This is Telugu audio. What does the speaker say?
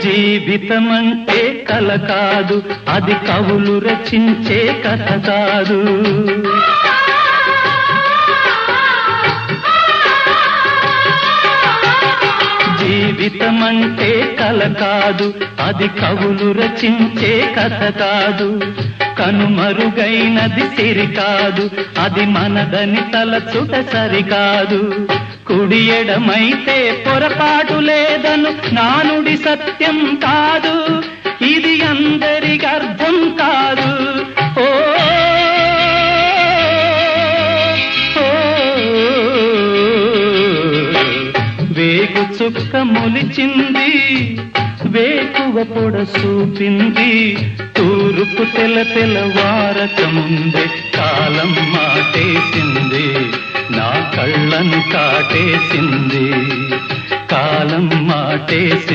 జీవితమంటే కల కాదు, అది కవులు రచించే కథ కాదు. జీవితమంటే కల కాదు, అది కవులు రచించే కథ కాదు. కనుమరుగైనది సిరి కాదు, అది మనదని తలచుట సరికాదు. కుడి ఎడమైతే పొరపాటు లేదను నానుడి సత్యం కాదు, ఇది అందరికి అర్థం కాదు. ఓ వేగు చుక్క మొలిచింది, వేకువ పొడ చూపింది, తూర్పు తెల్లవారక ముందే కాలం మాటేసింది, నా కళ్ళను కాటేసింది, కాలం మాటేసింది.